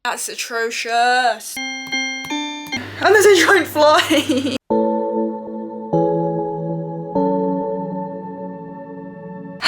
That's atrocious. And there's a giant fly.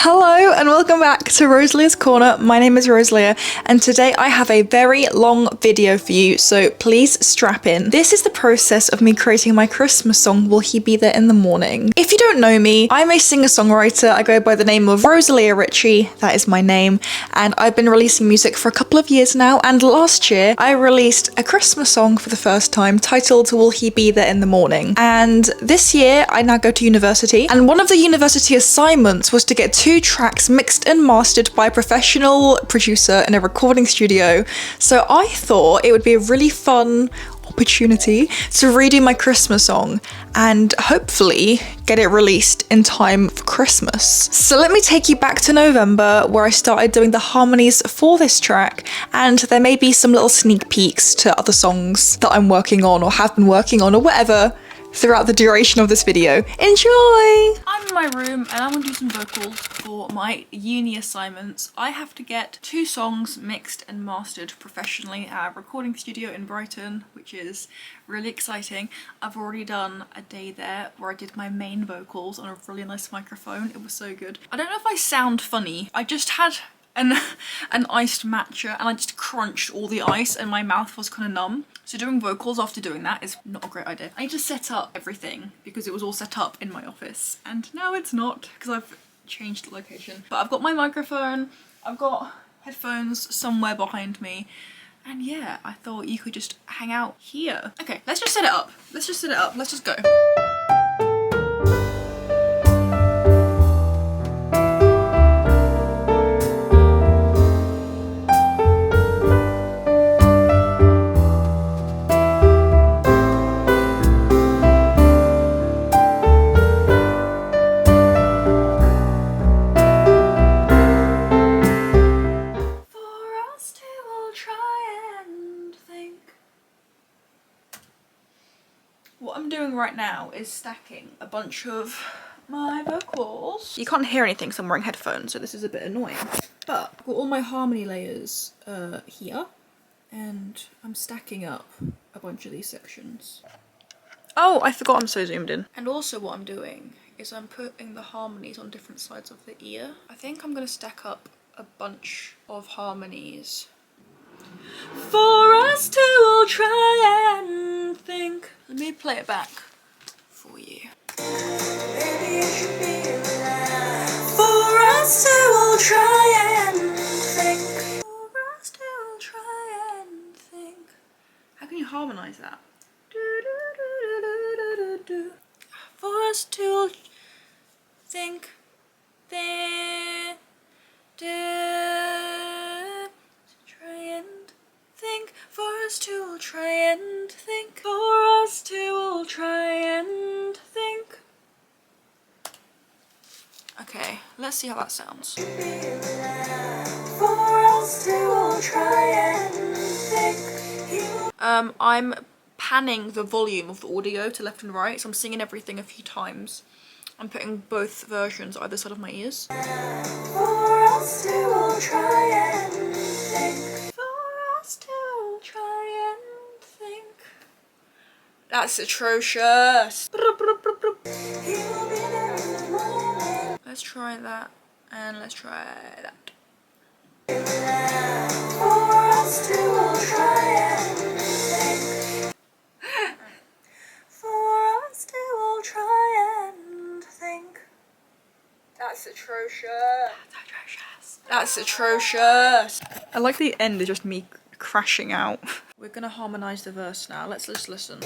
Hello and welcome back to Rosalia's Corner. My name is Rosalia and today I have a very long video for you, so please strap in. This is the process of me creating my Christmas song, Will He Be There in the Morning? If you don't know me, I'm a singer-songwriter. I go by the name of Rosalia Ritchie, that is my name, and I've been releasing music for a couple of years now, and last year I released a Christmas song for the first time titled Will He Be There in the Morning? And this year I now go to university, and one of the university assignments was to get two tracks mixed and mastered by a professional producer in a recording studio. So I thought it would be a really fun opportunity to redo my Christmas song and hopefully get it released in time for Christmas. So let me take you back to November, where I started doing the harmonies for this track, and there may be some little sneak peeks to other songs that I'm working on or have been working on or whatever throughout the duration of this video. Enjoy! I'm in my room and I'm gonna do some vocals for my uni assignments. I have to get two songs mixed and mastered professionally at a recording studio in Brighton, which is really exciting. I've already done a day there where I did my main vocals on a really nice microphone. It was so good. I don't know if I sound funny. I just had an iced matcha and I just crunched all the ice and my mouth was kind of numb. So doing vocals after doing that is not a great idea. I need to set up everything because it was all set up in my office and now it's not because I've changed the location. But I've got my microphone, I've got headphones somewhere behind me, and yeah, I thought you could just hang out here. Okay, let's just set it up. Let's just set it up. Let's just go. What I'm doing right now is stacking a bunch of my vocals. You can't hear anything because I'm wearing headphones, so this is a bit annoying. But I've got all my harmony layers here, and I'm stacking up a bunch of these sections. Oh, I forgot I'm so zoomed in. And also what I'm doing is I'm putting the harmonies on different sides of the ear. I think I'm gonna stack up a bunch of harmonies for us to all try and think. Let me play it back for you. Maybe it should be for us to all try and think. For us to all try and think. How can you harmonise that? For us to all think. For us to all try and think. For us to all try and think. Okay, let's see how that sounds. For us to all try and think. I'm panning the volume of the audio to left and right, so I'm singing everything a few times. I'm putting both versions either side of my ears. For us to all try and think. For us to all try and think. That's atrocious. Let's try that and let's try that. For us to all try and think. For us to all try and think. That's atrocious. That's atrocious. I like the end is just me crashing out. We're gonna harmonise the verse now. Let's just listen.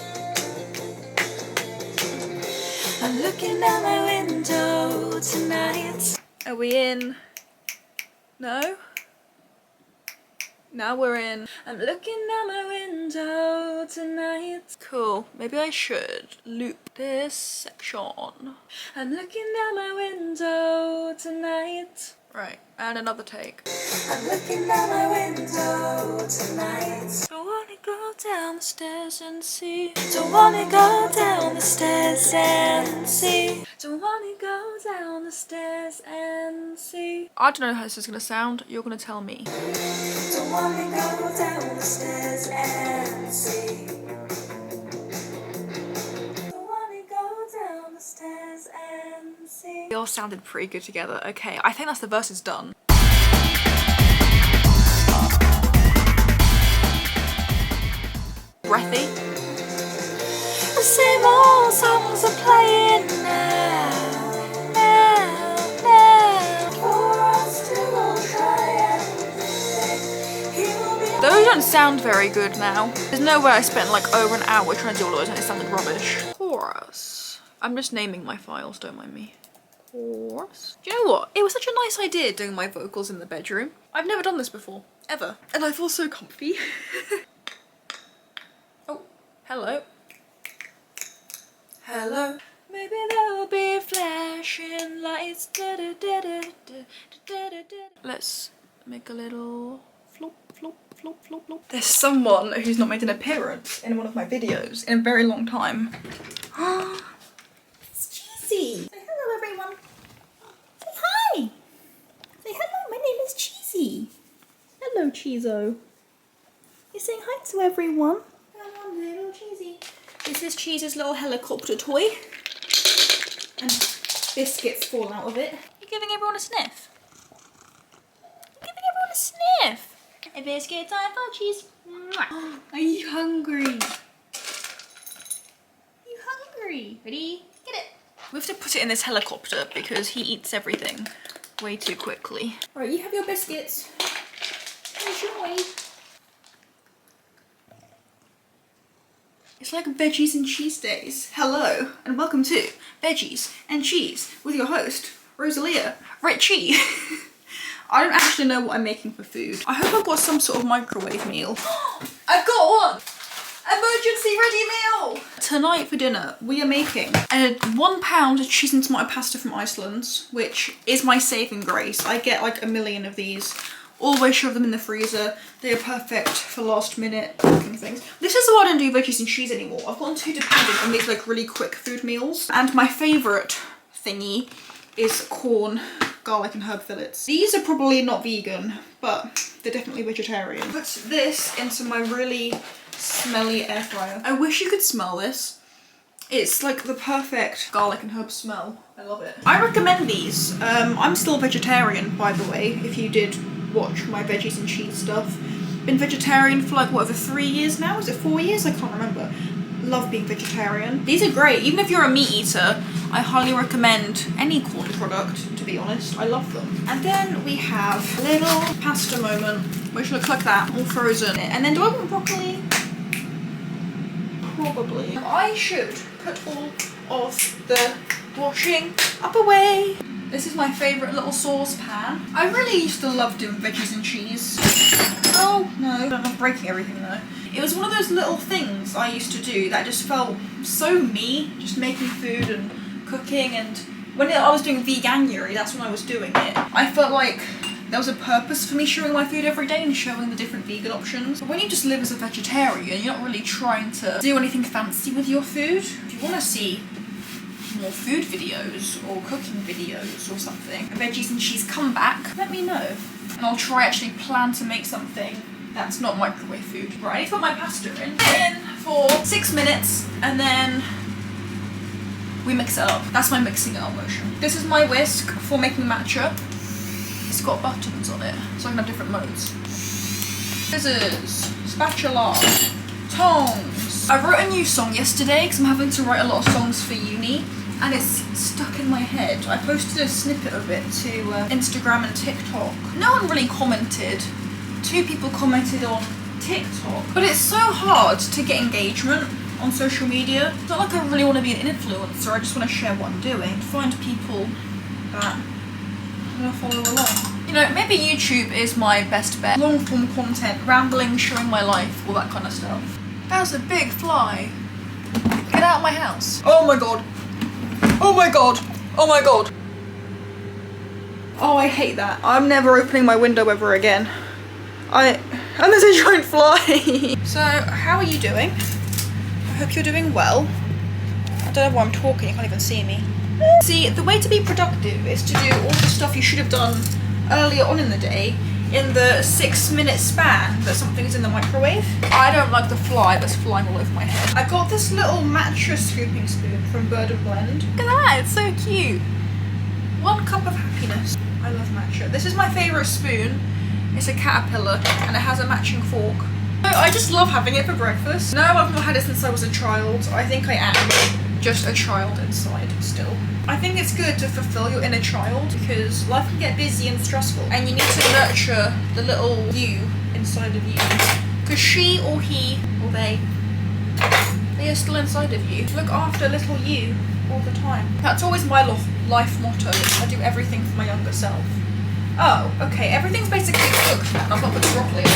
I'm looking out my window tonight. Are we in? No? Now we're in. I'm looking out my window tonight. Cool. Maybe I should loop this section. I'm looking out my window tonight. Right, and another take. I'm looking out my window tonight. Don't wanna go down the stairs and see. Don't wanna go down the stairs and see. Don't wanna go down the stairs and see. I don't know how this is gonna sound. You're gonna tell me. Don't wanna go down the stairs and see. Don't wanna go down the stairs and see. They all sounded pretty good together. Okay, I think that's the verses done. Breathy. The same old songs are playing now. Those don't sound very good now. There's no way I spent like over an hour trying to do all those and it sounded rubbish. Chorus. I'm just naming my files, don't mind me. Chorus. Do you know what? It was such a nice idea doing my vocals in the bedroom. I've never done this before, ever. And I feel so comfy. Oh, hello. Hello. Maybe there'll be flashing lights. Let's make a little flop, flop, flop, flop, flop. There's someone who's not made an appearance in one of my videos in a very long time. It's Cheesy. Say hello, everyone. Say hi. Say hello, my name is Cheesy. Hello, Cheezo. You're saying hi to everyone. Hello, little Cheesy. This is Cheese's little helicopter toy. And biscuits fall out of it. You're giving everyone a sniff. You're giving everyone a sniff. A biscuit time for Cheese. Are you hungry? Are you hungry? Ready? Get it. We have to put it in this helicopter because he eats everything way too quickly. Right, you have your biscuits. Enjoy. It's like veggies and cheese days. Hello and welcome to Veggies and Cheese with your host, Rosalia. Richie. I don't actually know what I'm making for food. I hope I've got some sort of microwave meal. I've got one! Emergency ready meal! Tonight for dinner, we are making a £1 cheese and tomato pasta from Iceland, which is my saving grace. I get like a million of these. Always shove them in the freezer. They are perfect for last minute cooking things. This is why I don't do veggies and cheese anymore. I've gotten too dependent on these like really quick food meals. And my favourite thingy is corn, garlic and herb fillets. These are probably not vegan, but they're definitely vegetarian. Put this into my really smelly air fryer. I wish you could smell this. It's like the perfect garlic and herb smell. I love it. I recommend these. I'm still vegetarian, by the way, if you did watch my veggies and cheese stuff. Been vegetarian for like, what, over 3 years now? Is it 4 years? I can't remember. Love being vegetarian. These are great. Even if you're a meat eater, I highly recommend any corn product, to be honest. I love them. And then we have a little pasta moment, which looks like that, all frozen. And then do I want broccoli? Probably. I should put all of the washing up away. This is my favourite little saucepan. I really used to love doing veggies and cheese. Oh no, I'm not breaking everything though. It was one of those little things I used to do that just felt so me, just making food and cooking. And when I was doing veganuary, that's when I was doing it. I felt like there was a purpose for me showing my food every day and showing the different vegan options. But when you just live as a vegetarian, you're not really trying to do anything fancy with your food. If you want to see more food videos or cooking videos or something, veggies and cheese come back, let me know. And I'll try actually plan to make something that's not microwave food. Right, I need to put my pasta in for 6 minutes and then we mix it up. That's my mixing it up motion. This is my whisk for making matcha. It's got buttons on it, so I can have different modes. Scissors, spatula, tongs. I wrote a new song yesterday because I'm having to write a lot of songs for uni and it's stuck in my head. I posted a snippet of it to Instagram and TikTok. No one really commented. 2 people commented on TikTok, but it's so hard to get engagement on social media. It's not like I really want to be an influencer, I just want to share what I'm doing. Find people that I'm gonna follow along. You know, maybe YouTube is my best bet. Long form content, rambling, showing my life, all that kind of stuff. That's a big fly. Get out of my house. Oh my god. Oh my god. Oh my god. Oh, I hate that. I'm never opening my window ever again. And there's a giant fly. So, how are you doing? I hope you're doing well. I don't know why I'm talking, you can't even see me. See, the way to be productive is to do all the stuff you should have done earlier on in the day in the 6-minute span that something's in the microwave. I don't like the fly that's flying all over my head. I got this little mattress scooping spoon from Bird and Blend. Look at that, it's so cute. 1 cup of happiness. I love matcha. This is my favourite spoon. It's a caterpillar and it has a matching fork. I just love having it for breakfast. No, I've not had it since I was a child. I think I am just a child inside still. I think it's good to fulfill your inner child because life can get busy and stressful and you need to nurture the little you inside of you. Because she or he or they are still inside of you. Look after little you all the time. That's always my life motto. I do everything for my younger self. Oh, okay, everything's basically cooked now and I've not put the broccoli in.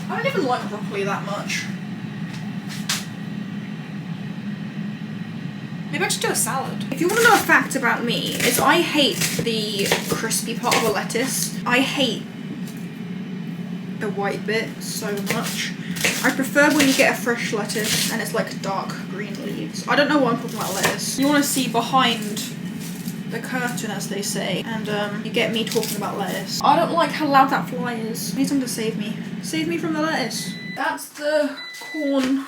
I don't even like broccoli that much. Maybe I should do a salad. If you want to know a fact about me, is I hate the crispy part of a lettuce. I hate the white bit so much. I prefer when you get a fresh lettuce and it's like dark green leaves. I don't know why I'm talking about lettuce. You want to see behind the curtain, as they say, and you get me talking about lettuce. I don't like how loud that fly is. I need someone to save me. Save me from the lettuce. That's the corn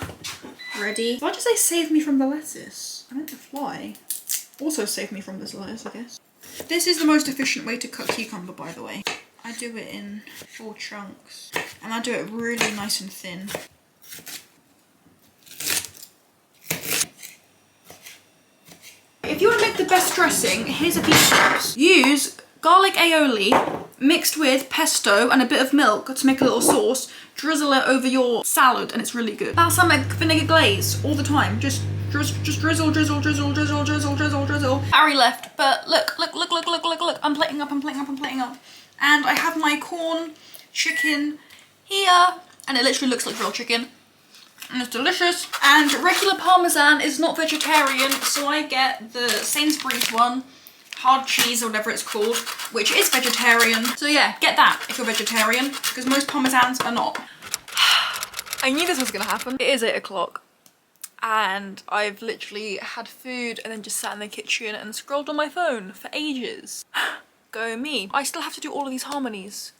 ready. Why'd you say save me from the lettuce? I meant the fly. Also save me from this lettuce, I guess. This is the most efficient way to cut cucumber, by the way. I do it in 4 chunks, and I do it really nice and thin. If you want to make the best dressing, here's a few tips. Use garlic aioli mixed with pesto and a bit of milk to make a little sauce. Drizzle it over your salad and it's really good. Balsamic vinegar glaze all the time. Just drizzle, drizzle, drizzle, drizzle, drizzle, drizzle, drizzle. Harry left, but look. I'm plating up. And I have my corn chicken here, and it literally looks like real chicken. And it's delicious. And regular Parmesan is not vegetarian, so I get the Sainsbury's one, hard cheese or whatever it's called, which is vegetarian. So yeah, get that if you're vegetarian, because most Parmesans are not. I knew this was gonna happen. It is 8 o'clock. And I've literally had food and then just sat in the kitchen and scrolled on my phone for ages. Go me. I still have to do all of these harmonies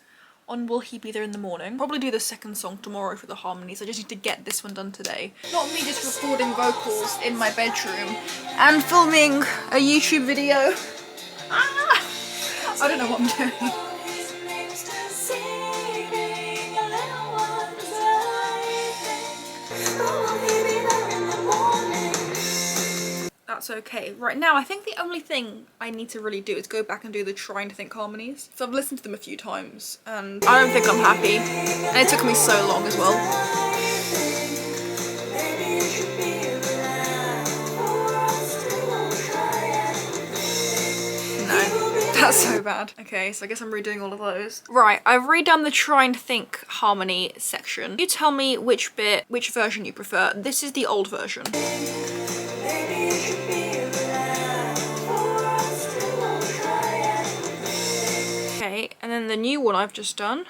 on Will He Be There in the Morning. Probably do the second song tomorrow for the harmonies. I just need to get this one done today. Not me just recording vocals in my bedroom and filming a YouTube video. Ah! I don't know what I'm doing. That's okay. Right now, I think the only thing I need to really do is go back and do the Trying to Think harmonies. So I've listened to them a few times and I don't think I'm happy. And it took me so long as well. No, that's so bad. Okay, so I guess I'm redoing all of those. Right, I've redone the Try and Think harmony section. You tell me which version you prefer. This is the old version. Okay, and then the new one I've just done.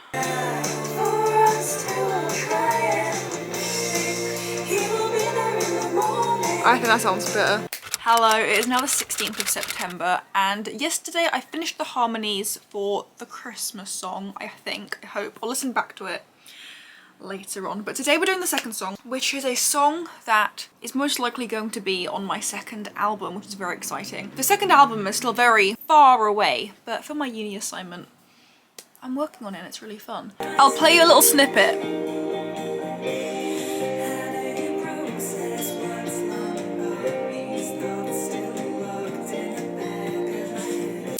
I think that sounds better. Hello, it is now the 16th of September and yesterday I finished the harmonies for the Christmas song, I hope. I'll listen back to it later on. But today we're doing the second song, which is a song that is most likely going to be on my second album, which is very exciting. The second album is still very far away, but for my uni assignment, I'm working on it and it's really fun. I'll play you a little snippet.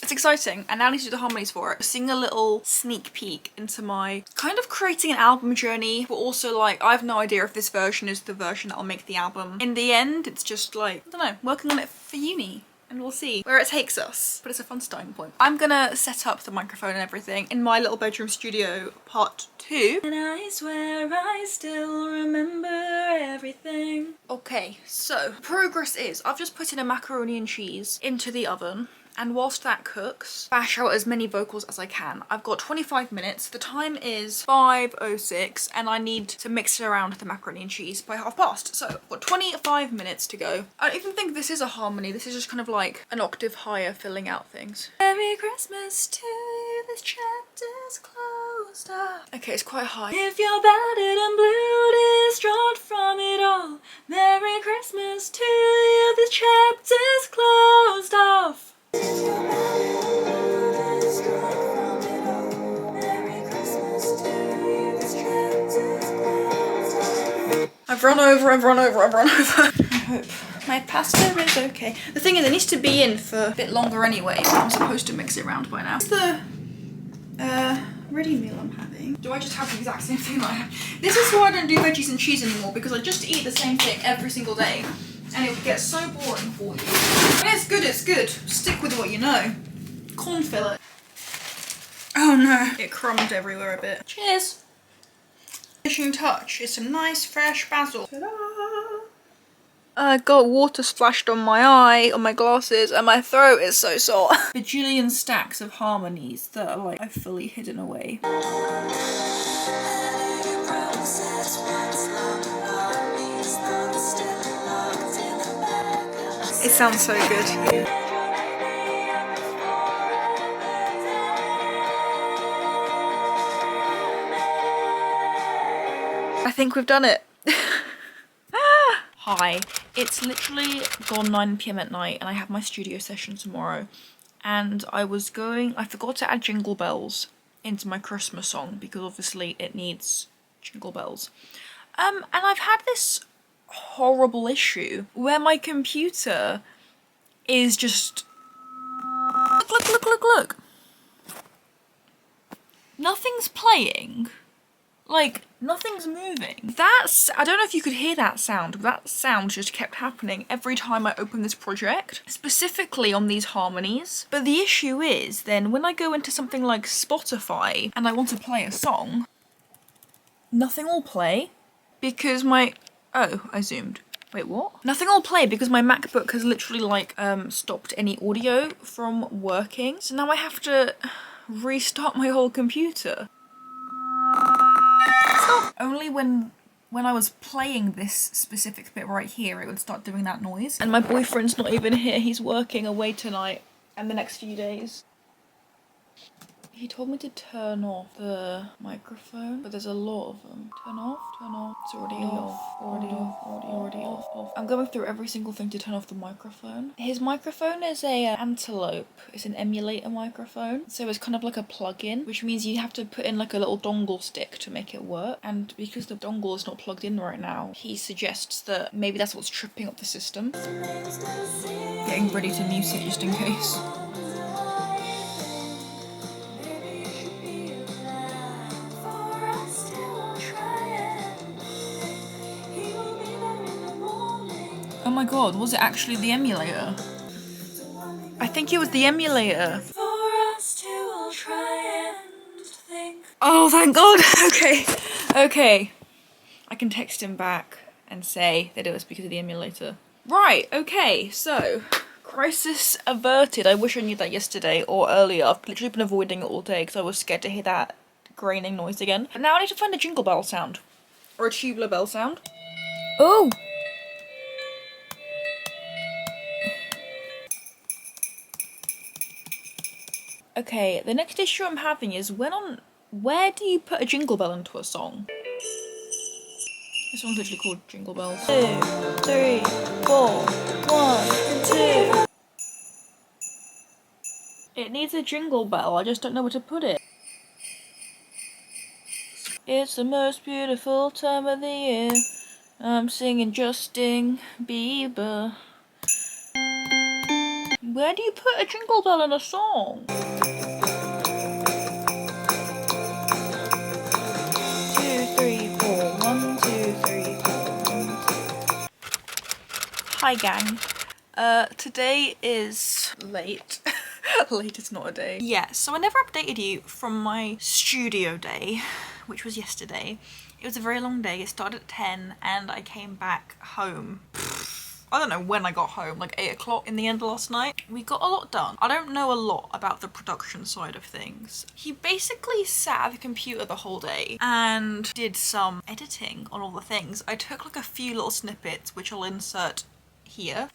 Exciting, and now I need to do the harmonies for it. Sing a little sneak peek into my kind of creating an album journey, but also like I have no idea if this version is the version that'll make the album. In the end, it's just like, I don't know, working on it for uni. And we'll see where it takes us, but it's a fun starting point. I'm gonna set up the microphone and everything in my little bedroom studio part 2. And I swear I still remember everything. Okay, so progress is I've just put in a macaroni and cheese into the oven And whilst that cooks, bash out as many vocals as I can. I've got 25 minutes. The time is 5:06 and I need to mix it around the macaroni and cheese by 1:30. So I've got 25 minutes to go. I don't even think this is a harmony. This is just kind of like an octave higher, filling out things. Merry Christmas to you, this chapter's closed up. Okay, it's quite high. If you're battered and blue, distraught from it all, Merry Christmas to you, this chapter's closed off. I've run over. I hope my pasta is okay. The thing is, it needs to be in for a bit longer anyway, but I'm supposed to mix it around by now. It's the ready meal I'm having. Do I just have the exact same thing I have? This is why I don't do veggies and cheese anymore, because I just eat the same thing every single day. And it would get so boring for you. But it's good, it's good. Stick with what you know. Corn fillet. Oh no, it crumbed everywhere a bit. Cheers. Finishing touch is some nice fresh basil. Ta-da! I got water splashed on my eye, on my glasses, and my throat is so sore. Bajillion stacks of harmonies that are like, I've fully hidden away. It sounds so good. I think we've done it. Hi, it's literally gone 9 PM at night and I have my studio session tomorrow. And I forgot to add jingle bells into my Christmas song because obviously it needs jingle bells. And I've had this horrible issue where my computer is just look. Nothing's playing. Like, nothing's moving. I don't know if you could hear that sound, but that sound just kept happening every time I opened this project, specifically on these harmonies. But the issue is then when I go into something like Spotify and I want to play a song, nothing will play because I zoomed. Wait, what? Nothing will play because my MacBook has literally like stopped any audio from working. So now I have to restart my whole computer. Only when I was playing this specific bit right here, it would start doing that noise. And my boyfriend's not even here, he's working away tonight and the next few days. He told me to turn off the microphone, but there's a lot of them. Turn off, it's already off. I'm going through every single thing to turn off the microphone. His microphone is a Antelope. It's an emulator microphone. So it's kind of like a plug-in, which means you have to put in like a little dongle stick to make it work. And because the dongle is not plugged in right now, he suggests that maybe that's what's tripping up the system. Getting ready to mute it just in case. Oh my god, was it actually the emulator? I think it was the emulator. Oh, thank god! Okay. I can text him back and say that it was because of the emulator. Right, okay, so crisis averted. I wish I knew that yesterday or earlier. I've literally been avoiding it all day because I was scared to hear that graining noise again. But now I need to find a jingle bell sound. Or a tubular bell sound. Oh! Okay, the next issue I'm having is where do you put a jingle bell into a song? This one's literally called Jingle Bells. 2, 3, 4, 1, 2. It needs a jingle bell, I just don't know where to put it. It's the most beautiful time of the year. I'm singing Justin Bieber. Where do you put a jingle bell in a song? 2, 3, 4, 1, 2, 3, 4, 1, 2. Hi gang. Today is late. Late is not a day. Yeah, so I never updated you from my studio day, which was yesterday. It was a very long day. It started at 10 and I came back home. I don't know when I got home, like 8 o'clock in the end of last night. We got a lot done. I don't know a lot about the production side of things. He basically sat at the computer the whole day and did some editing on all the things. I took like a few little snippets, which I'll insert here.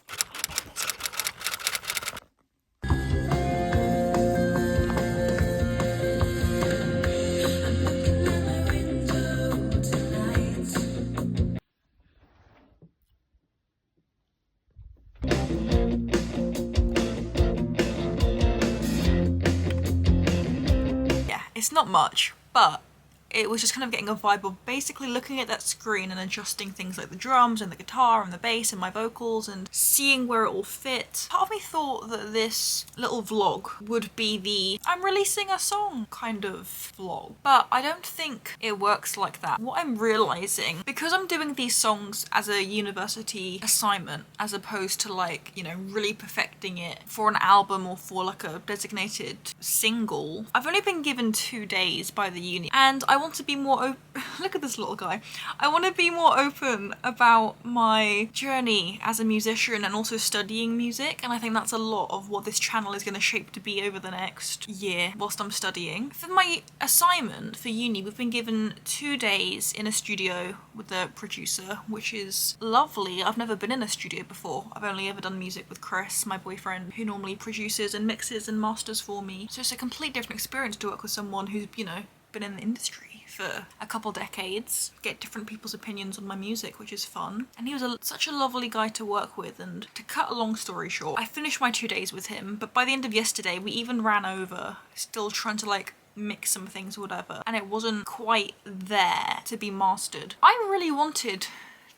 It's not much, but it was just kind of getting a vibe of basically looking at that screen and adjusting things like the drums and the guitar and the bass and my vocals and seeing where it all fit. Part of me thought that this little vlog would be the I'm releasing a song kind of vlog, but I don't think it works like that. What I'm realizing, because I'm doing these songs as a university assignment as opposed to like, you know, really perfecting it for an album or for like a designated single, I've only been given 2 days by the uni and I want to be more look at this little guy. I want to be more open about my journey as a musician and also studying music, and I think that's a lot of what this channel is going to shape to be over the next year whilst I'm studying. For my assignment for uni, we've been given 2 days in a studio with the producer, which is lovely. I've never been in a studio before. I've only ever done music with Chris, my boyfriend, who normally produces and mixes and masters for me. So it's a complete different experience to work with someone who's, you know, been in the industry for a couple decades, get different people's opinions on my music, which is fun. And he was such a lovely guy to work with, and to cut a long story short, I finished my 2 days with him, but by the end of yesterday we even ran over, still trying to like mix some things or whatever, and it wasn't quite there to be mastered. I really wanted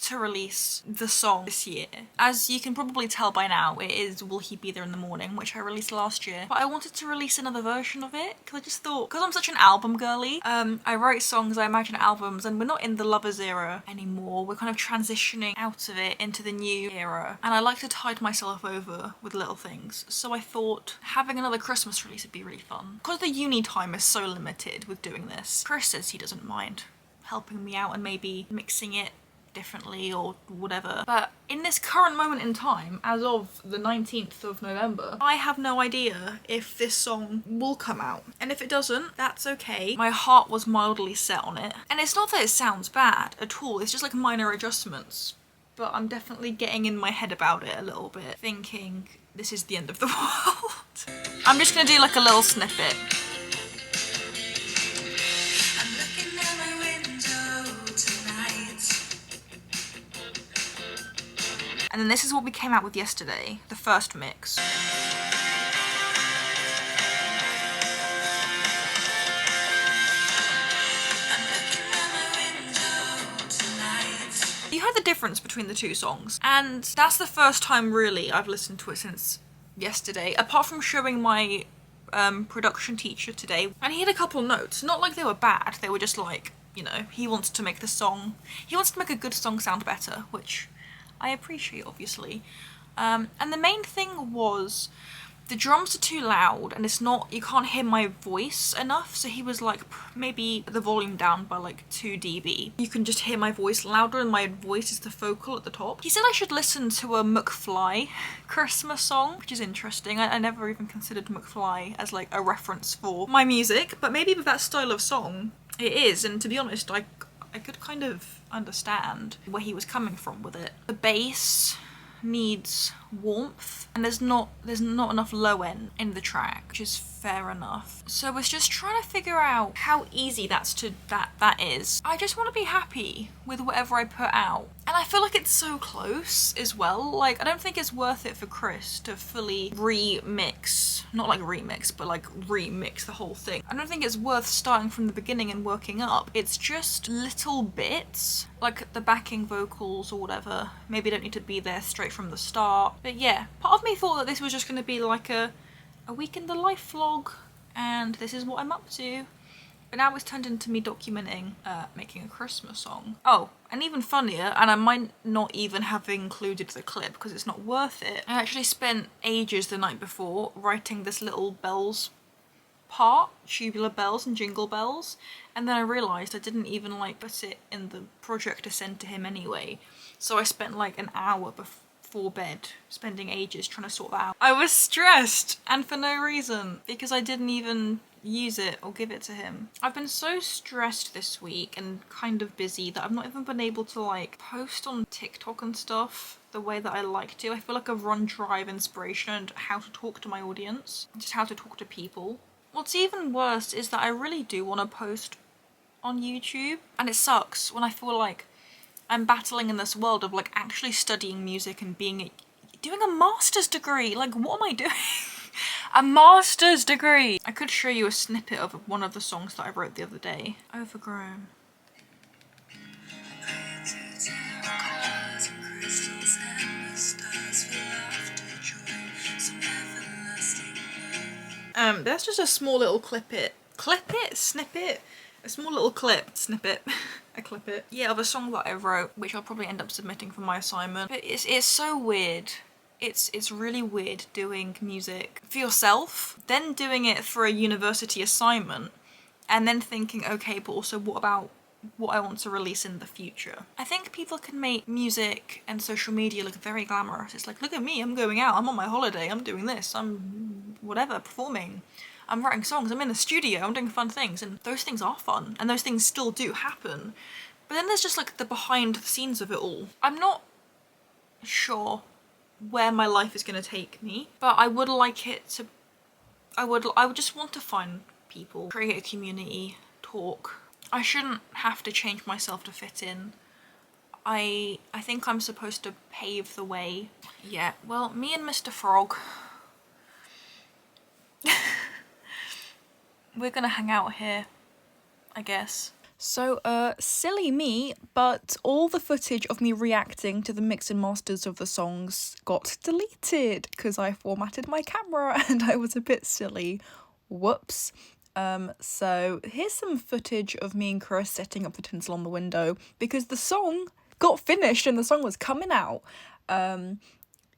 to release the song this year. As you can probably tell by now, it is Will He Be There in the Morning, which I released last year, but I wanted to release another version of it because I just thought, because I'm such an album girly, I write songs, I imagine albums, and we're not in the lovers era anymore. We're kind of transitioning out of it into the new era, and I like to tide myself over with little things. So I thought having another Christmas release would be really fun. Because the uni time is so limited with doing this, Chris says he doesn't mind helping me out and maybe mixing it differently or whatever, but in this current moment in time, as of the 19th of November, I have no idea if this song will come out, and if it doesn't, that's okay. My heart was mildly set on it, and it's not that it sounds bad at all, it's just like minor adjustments, but I'm definitely getting in my head about it a little bit, thinking this is the end of the world. I'm just gonna do like a little snippet. And then this is what we came out with yesterday, the first mix. You heard the difference between the two songs, and that's the first time really I've listened to it since yesterday, apart from showing my production teacher today, and he had a couple notes, not like they were bad, they were just like, you know, he wants to make the song, he wants to make a good song sound better, which I appreciate, obviously. And the main thing was the drums are too loud and it's not, you can't hear my voice enough, so he was like, maybe the volume down by like 2 dB. You can just hear my voice louder and my voice is the focal at the top. He said I should listen to a McFly Christmas song, which is interesting. I never even considered McFly as like a reference for my music, but maybe with that style of song it is, and to be honest, I could kind of understand where he was coming from with it. The bass needs warmth and there's not enough low end in the track, which is fair enough. So it's just trying to figure out how easy that is. I just want to be happy with whatever I put out, and I feel like it's so close as well. Like, I don't think it's worth it for Chris to fully remix, not like remix, but like remix the whole thing. I don't think it's worth starting from the beginning and working up. It's just little bits, like the backing vocals or whatever, maybe don't need to be there straight from the start. But yeah, part of me thought that this was just going to be like a week in the life vlog, and this is what I'm up to. But now it's turned into me documenting making a Christmas song. Oh, and even funnier, and I might not even have included the clip because it's not worth it, I actually spent ages the night before writing this little bells part, tubular bells and jingle bells, and then I realised I didn't even like put it in the project to send to him anyway. So I spent like an hour before bed, spending ages trying to sort that out. I was stressed, and for no reason, because I didn't even use it or give it to him. I've been so stressed this week and kind of busy that I've not even been able to like post on TikTok and stuff the way that I like to. I feel like I've run dry of inspiration and how to talk to my audience, just how to talk to people. What's even worse is that I really do want to post on YouTube, and it sucks when I feel like I'm battling in this world of like actually studying music and doing a master's degree. Like, what am I doing? A master's degree! I could show you a snippet of one of the songs that I wrote the other day. Overgrown. That's just a small little snippet, a small little snippet, a clip it. Yeah, of a song that I wrote, which I'll probably end up submitting for my assignment. But it's so weird. It's really weird doing music for yourself, then doing it for a university assignment, and then thinking, okay, but also what about what I want to release in the future? I think people can make music and social media look very glamorous. It's like, look at me, I'm going out, I'm on my holiday, I'm doing this, I'm whatever, performing. I'm writing songs, I'm in the studio, I'm doing fun things, and those things are fun, and those things still do happen. But then there's just like the behind the scenes of it all. I'm not sure where my life is going to take me, but I would like it to, I would just want to find people, create a community, talk. I shouldn't have to change myself to fit in. I think I'm supposed to pave the way. Yeah, well, me and Mr. Frog, we're gonna hang out here, I guess. So, silly me, but all the footage of me reacting to the mix and masters of the songs got deleted because I formatted my camera and I was a bit silly. Whoops. So here's some footage of me and Chris setting up the tinsel on the window because the song got finished and the song was coming out.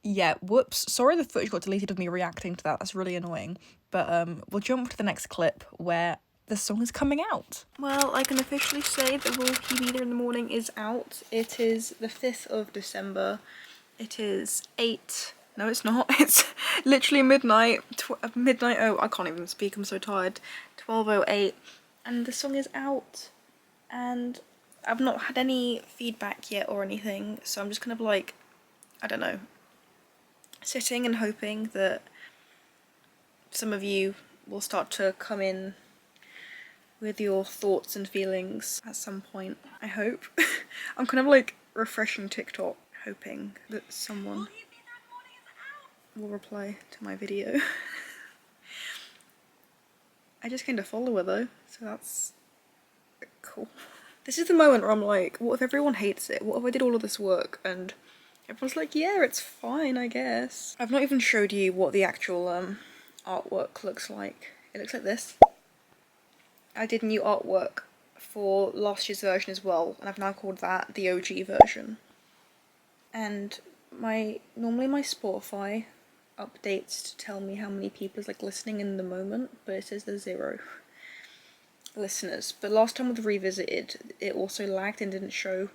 Yeah, whoops. Sorry the footage got deleted of me reacting to that. That's really annoying. But we'll jump to the next clip where the song is coming out. Well, I can officially say that Will He Be There in the Morning is out. It is the 5th of December. It is 8... No, it's not. It's literally midnight. Midnight, oh, I can't even speak, I'm so tired. 12:08. And the song is out. And I've not had any feedback yet or anything, so I'm just kind of like, I don't know, sitting and hoping that some of you will start to come in with your thoughts and feelings at some point, I hope. I'm kind of like refreshing TikTok, hoping that someone will reply to my video. I just gained a follower though, so that's cool. This is the moment where I'm like, what if everyone hates it? What if I did all of this work and everyone's like, yeah, it's fine, I guess. I've not even showed you what the actual artwork looks like. It looks like this. I did new artwork for last year's version as well, and I've now called that the OG version. And normally my Spotify updates to tell me how many people is like listening in the moment, but it says there's 0 listeners. But last time with Revisited, it also lagged and didn't show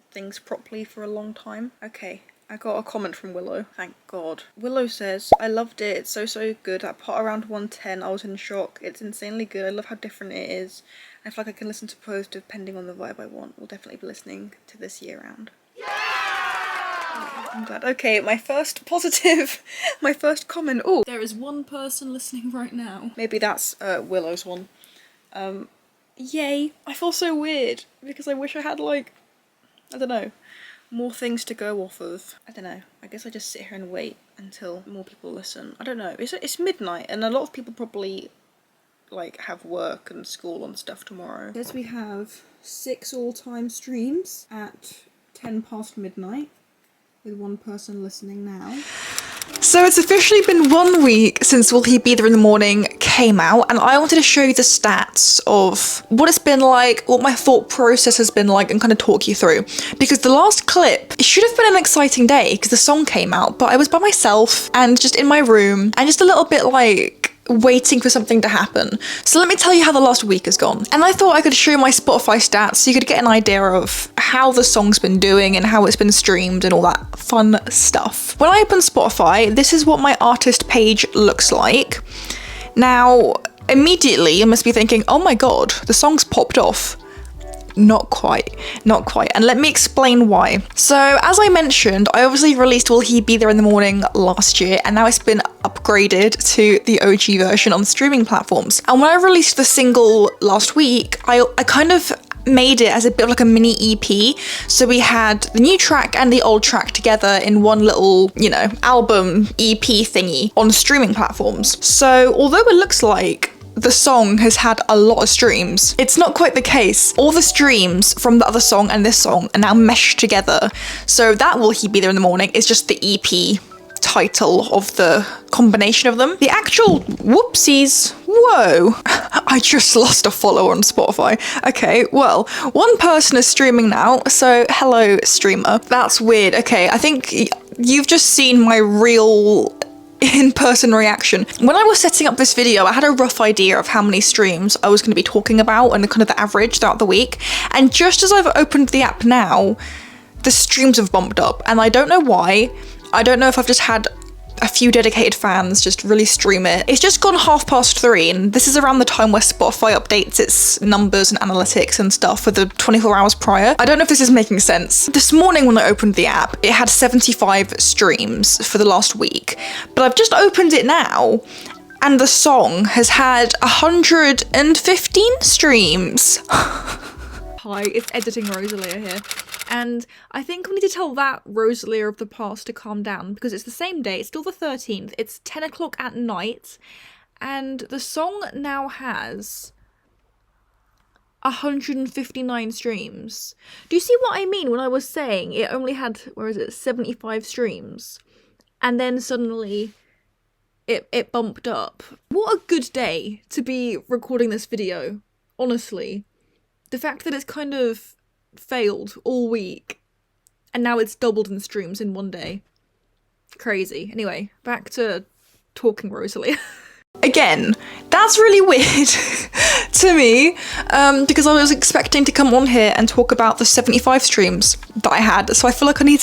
things properly for a long time. Okay, I got a comment from Willow, thank God. Willow says, I loved it, it's so good. That part around 110, I was in shock. It's insanely good, I love how different it is. I feel like I can listen to both depending on the vibe I want. We'll definitely be listening to this year round. Yeah! I'm glad. Okay, my first positive, my first comment. Oh, there is one person listening right now. Maybe that's Willow's one. Yay. I feel so weird because I wish I had like, I don't know, more things to go off of. I don't know, I guess I just sit here and wait until more people listen. I don't know, it's midnight and a lot of people probably like have work and school and stuff tomorrow. Yes, we have 6 all-time streams at 10 past midnight with one person listening now. So it's officially been 1 week since Will He Be There in the Morning came out, and I wanted to show you the stats of what it's been like, what my thought process has been like, and kind of talk you through. Because the last clip, it should have been an exciting day because the song came out, but I was by myself and just in my room and just a little bit like waiting for something to happen. So let me tell you how the last week has gone. And I thought I could show you my Spotify stats so you could get an idea of how the song's been doing and how it's been streamed and all that fun stuff. When I open Spotify, this is what my artist page looks like. Now, immediately you must be thinking, oh my god, the song's popped off. Not quite. And let me explain why. So, as I mentioned, I obviously released Will He Be There in the Morning last year, and now it's been upgraded to the OG version on streaming platforms. And when I released the single last week, I kind of made it as a bit of like a mini EP. So we had the new track and the old track together in one little, you know, album EP thingy on streaming platforms. So although it looks like the song has had a lot of streams, it's not quite the case. All the streams from the other song and this song are now meshed together. So that Will He Be There in the Morning is just the EP title of the combination of them. The actual whoopsies, whoa, I just lost a follower on Spotify. Okay, well, one person is streaming now, so hello streamer. That's weird. Okay, I think you've just seen my real in-person reaction. When I was setting up this video, I had a rough idea of how many streams I was going to be talking about and kind of the average throughout the week. And just as I've opened the app now, the streams have bumped up, and I don't know why. I don't know if I've just had a few dedicated fans just really stream it. It's just gone 3:30, and this is around the time where Spotify updates its numbers and analytics and stuff for the 24 hours prior. I don't know if this is making sense. This morning when I opened the app, it had 75 streams for the last week, but I've just opened it now, and the song has had 115 streams. Hi, it's editing Rosalia here. And I think we need to tell that Rosalia of the past to calm down, because it's the same day, it's still the 13th, it's 10 o'clock at night, and the song now has 159 streams. Do you see what I mean when I was saying it only had, 75 streams? And then suddenly it bumped up. What a good day to be recording this video, honestly. The fact that it's kind of failed all week and now it's doubled in streams in one day. Crazy. Anyway, back to talking Rosalia. Again, that's really weird to me, because I was expecting to come on here and talk about the 75 streams that I had, so I feel like I need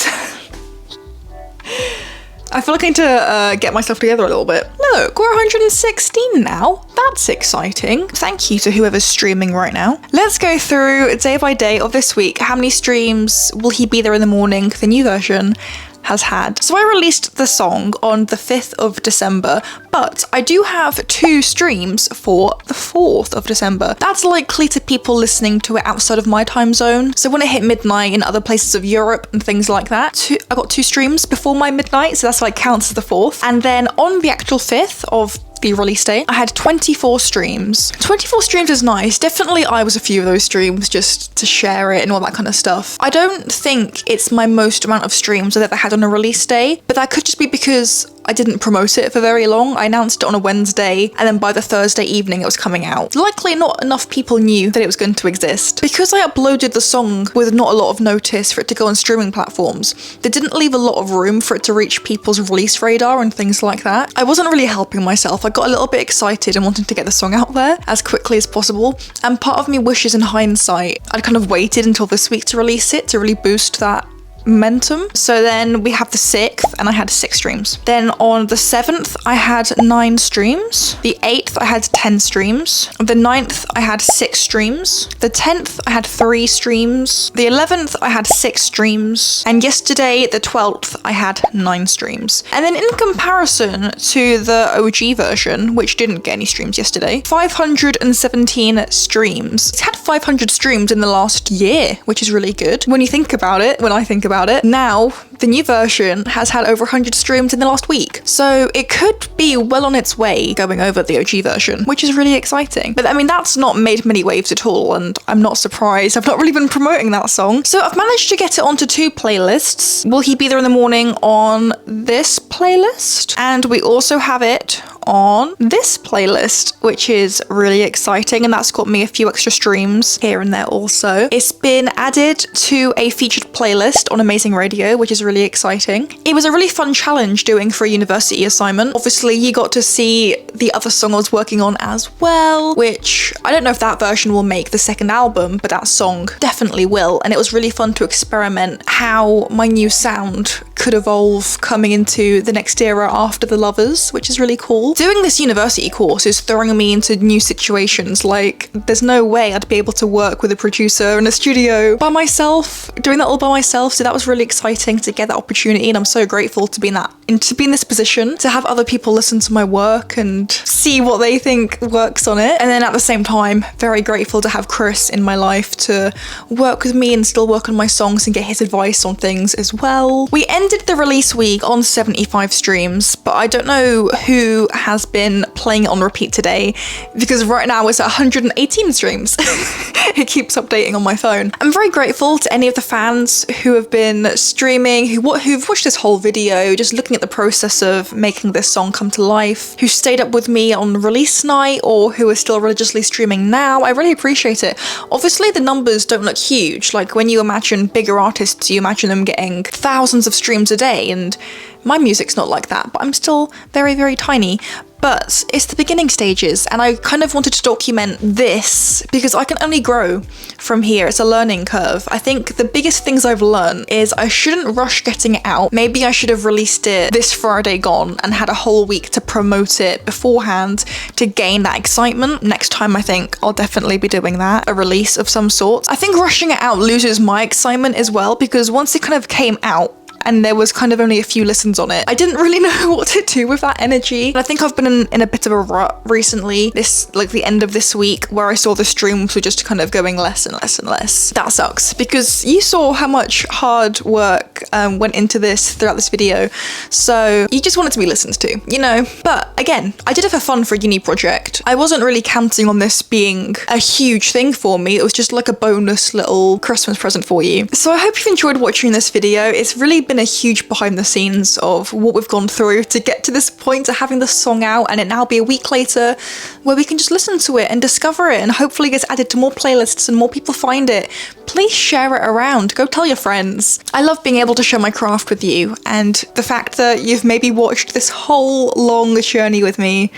to get myself together a little bit. Look, we're 116 now. That's exciting. Thank you to whoever's streaming right now. Let's go through day by day of this week. How many streams Will He Be There in the Morning, the new version, has had. So I released the song on the 5th of December, but I do have 2 streams for the 4th of December. That's likely to people listening to it outside of my time zone. So when it hit midnight in other places of Europe and things like that, I got 2 streams before my midnight, so that's why it counts as the 4th. And then on the actual 5th of the release date, I had 24 streams. 24 streams is nice. Definitely I was a few of those streams just to share it and all that kind of stuff. I don't think it's my most amount of streams I've ever had on a release day, but that could just be because I didn't promote it for very long. I announced it on a Wednesday, and then by the Thursday evening it was coming out. Likely not enough people knew that it was going to exist. Because I uploaded the song with not a lot of notice for it to go on streaming platforms, they didn't leave a lot of room for it to reach people's release radar and things like that. I wasn't really helping myself. I got a little bit excited and wanted to get the song out there as quickly as possible, and part of me wishes in hindsight I'd kind of waited until this week to release it to really boost that momentum. So then we have the 6th, and I had 6 streams. Then on the 7th, I had 9 streams. The 8th, I had 10 streams. The 9th, I had 6 streams. The 10th, I had 3 streams. The 11th, I had 6 streams. And yesterday, the 12th, I had 9 streams. And then in comparison to the OG version, which didn't get any streams yesterday, 517 streams. It's had 500 streams in the last year, which is really good. When you think about it, when I think about it, now the new version has had over 100 streams in the last week. So it could be well on its way going over the OG version, which is really exciting. But I mean, that's not made many waves at all, and I'm not surprised. I've not really been promoting that song. So I've managed to get it onto 2 playlists. Will He Be There in the Morning on this playlist, and we also have it on this playlist, which is really exciting, and that's got me a few extra streams here and there also. It's been added to a featured playlist on Amazing Radio, which is really exciting. It was a really fun challenge doing for a university assignment. Obviously, you got to see the other song I was working on as well, which I don't know if that version will make the second album, but that song definitely will. And it was really fun to experiment how my new sound could evolve coming into the next era after The Lovers, which is really cool. Doing this university course is throwing me into new situations. Like, there's no way I'd be able to work with a producer in a studio by myself, doing that all by myself. So that was really exciting to get that opportunity, and I'm so grateful to be in this position, to have other people listen to my work and see what they think works on it. And then at the same time, very grateful to have Chris in my life to work with me and still work on my songs and get his advice on things as well. We ended the release week on 75 streams, but I don't know who has been playing it on repeat today, because right now it's at 118 streams. It keeps updating on my phone. I'm very grateful to any of the fans who have been streaming, who've watched this whole video, just looking at the process of making this song come to life, who stayed up with me on release night, or who are still religiously streaming now. I really appreciate it. Obviously, the numbers don't look huge. Like, when you imagine bigger artists, you imagine them getting thousands of streams a day, and my music's not like that, but I'm still very, very tiny. But it's the beginning stages, and I kind of wanted to document this because I can only grow from here. It's a learning curve. I think the biggest things I've learned is I shouldn't rush getting it out. Maybe I should have released it this Friday gone and had a whole week to promote it beforehand to gain that excitement. Next time, I think I'll definitely be doing that, a release of some sort. I think rushing it out loses my excitement as well, because once it kind of came out, and there was kind of only a few listens on it, I didn't really know what to do with that energy. And I think I've been in a bit of a rut recently, the end of this week, where I saw the streams were just kind of going less and less and less. That sucks, because you saw how much hard work went into this throughout this video, so you just want it to be listened to, you know? But again, I did it for fun for a uni project. I wasn't really counting on this being a huge thing for me. It was just like a bonus little Christmas present for you. So I hope you've enjoyed watching this video. It's really been a huge behind the scenes of what we've gone through to get to this point, to having the song out and it now be a week later where we can just listen to it and discover it, and hopefully it gets added to more playlists and more people find it. Please share it around. Go tell your friends. I love being able to share my craft with you, and the fact that you've maybe watched this whole long journey with me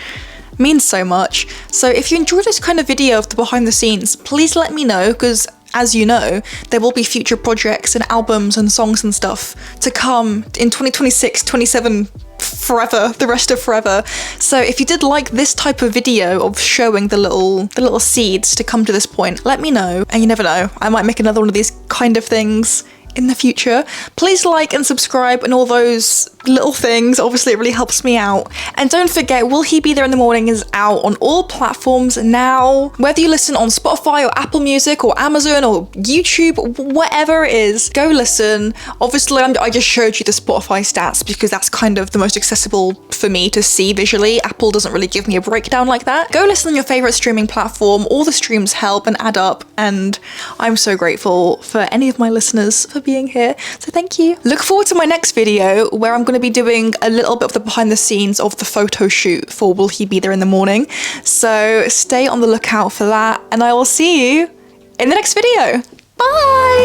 means so much. So if you enjoyed this kind of video of the behind the scenes, please let me know, because as you know, there will be future projects and albums and songs and stuff to come in 2026, 27, forever, the rest of forever. So if you did like this type of video of showing the little seeds to come to this point, let me know. And you never know, I might make another one of these kind of things in the future. Please like and subscribe and all those little things. Obviously, it really helps me out. And don't forget, Will He Be There in the Morning is out on all platforms now. Whether you listen on Spotify or Apple Music or Amazon or YouTube, whatever it is, go listen. Obviously, I just showed you the Spotify stats because that's kind of the most accessible for me to see visually. Apple doesn't really give me a breakdown like that. Go listen on your favorite streaming platform. All the streams help and add up, and I'm so grateful for any of my listeners for being here. So thank you. Look forward to my next video where I'm going to be doing a little bit of the behind the scenes of the photo shoot for Will He Be There in the Morning. So stay on the lookout for that, and I will see you in the next video. Bye!